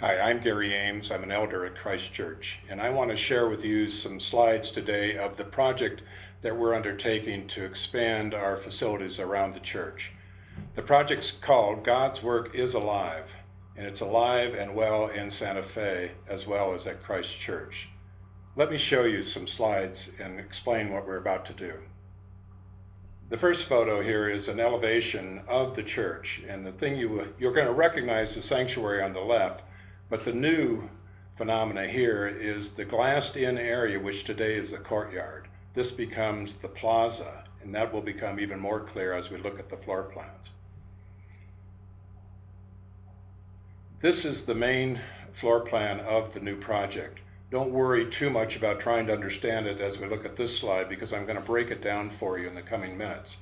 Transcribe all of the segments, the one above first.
Hi, I'm Gary Ames. I'm an elder at Christ Church, and I want to share with you some slides today of the project that we're undertaking to expand our facilities around the church. The project's called God's Work is Alive, and it's alive and well in Santa Fe as well as at Christ Church. Let me show you some slides and explain what we're about to do. The first photo here is an elevation of the church, and the thing you're going to recognize the sanctuary on the left, but the new phenomena here is the glassed-in area, which today is the courtyard. This becomes the plaza, and that will become even more clear as we look at the floor plans. This is the main floor plan of the new project. Don't worry too much about trying to understand it as we look at this slide, because I'm going to break it down for you in the coming minutes.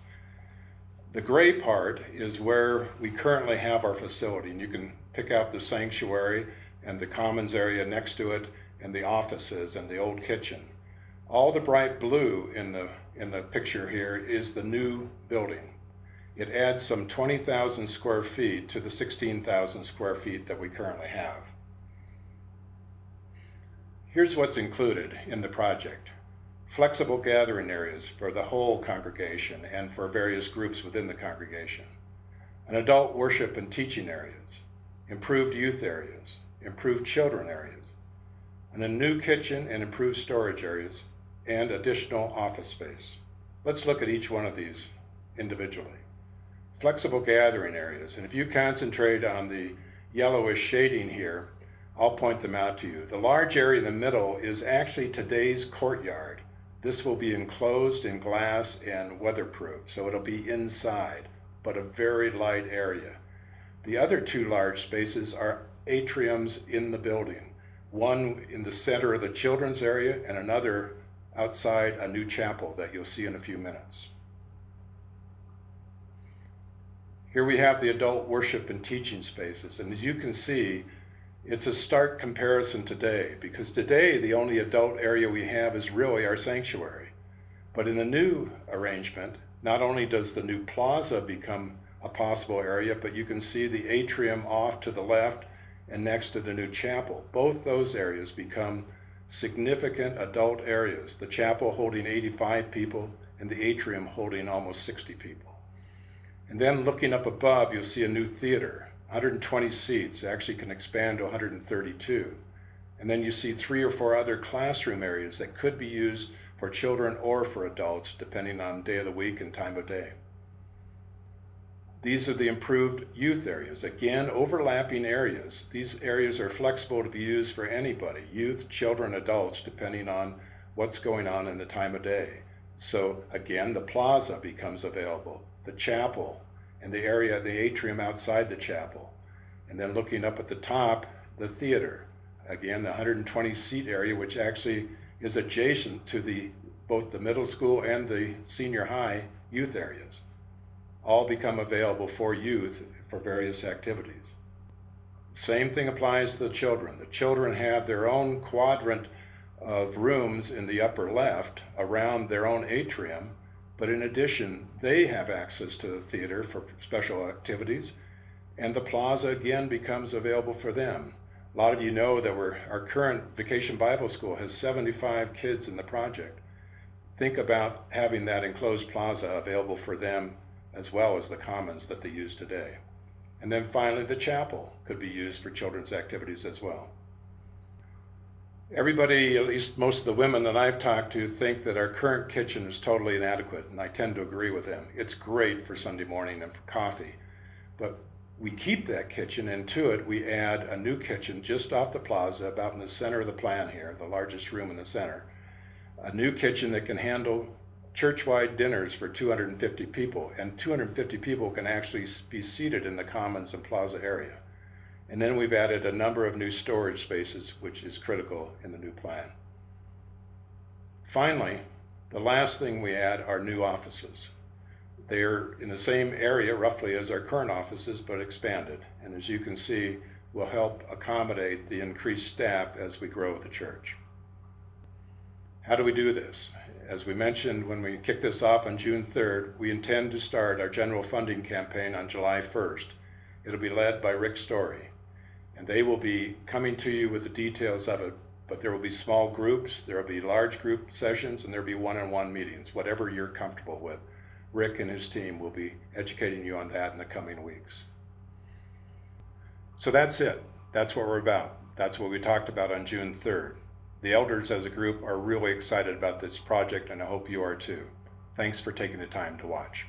The gray part is where we currently have our facility, and you can pick out the sanctuary and the commons area next to it and the offices and the old kitchen. All the bright blue in the picture here is the new building. It adds some 20,000 square feet to the 16,000 square feet that we currently have. Here's what's included in the project. Flexible gathering areas for the whole congregation and for various groups within the congregation. An adult worship and teaching areas. Improved youth areas. Improved children areas. And a new kitchen and improved storage areas. And additional office space. Let's look at each one of these individually. Flexible gathering areas. And if you concentrate on the yellowish shading here, I'll point them out to you. The large area in the middle is actually today's courtyard. This will be enclosed in glass and weatherproof, so it'll be inside, but a very light area. The other two large spaces are atriums in the building. One in the center of the children's area and another outside a new chapel that you'll see in a few minutes. Here we have the adult worship and teaching spaces, and as you can see, it's a stark comparison today, because today the only adult area we have is really our sanctuary. But in the new arrangement, not only does the new plaza become a possible area, but you can see the atrium off to the left and next to the new chapel. Both those areas become significant adult areas, the chapel holding 85 people and the atrium holding almost 60 people. And then looking up above, you'll see a new theater. 120 seats, actually can expand to 132. And then you see 3 or 4 other classroom areas that could be used for children or for adults, depending on day of the week and time of day. These are the improved youth areas. Again, overlapping areas. These areas are flexible to be used for anybody, youth, children, adults, depending on what's going on in the time of day. So again, the plaza becomes available, the chapel, and the area, the atrium outside the chapel. And then looking up at the top, the theater. Again, the 120 seat area, which actually is adjacent to both the middle school and the senior high youth areas. All become available for youth for various activities. Same thing applies to the children. The children have their own quadrant of rooms in the upper left around their own atrium. But in addition, they have access to the theater for special activities, and the plaza again becomes available for them. A lot of you know that our current Vacation Bible School has 75 kids in the project. Think about having that enclosed plaza available for them as well as the commons that they use today. And then finally, the chapel could be used for children's activities as well. Everybody, at least most of the women that I've talked to, think that our current kitchen is totally inadequate, and I tend to agree with them. It's great for Sunday morning and for coffee, but we keep that kitchen, and to it we add a new kitchen just off the plaza, about in the center of the plan here, the largest room in the center. A new kitchen that can handle church-wide dinners for 250 people, and 250 people can actually be seated in the commons and plaza area. And then we've added a number of new storage spaces, which is critical in the new plan. Finally, the last thing we add are new offices. They're in the same area roughly as our current offices, but expanded. And as you can see, will help accommodate the increased staff as we grow the church. How do we do this? As we mentioned when we kicked this off on June 3rd, we intend to start our general funding campaign on July 1st. It'll be led by Rick Story. and they will be coming to you with the details of it. But there will be small groups, there will be large group sessions, and there will be one-on-one meetings, whatever you're comfortable with. Rick and his team will be educating you on that in the coming weeks. So that's it. That's what we're about. That's what we talked about on June 3rd. The elders as a group are really excited about this project, and I hope you are too. Thanks for taking the time to watch.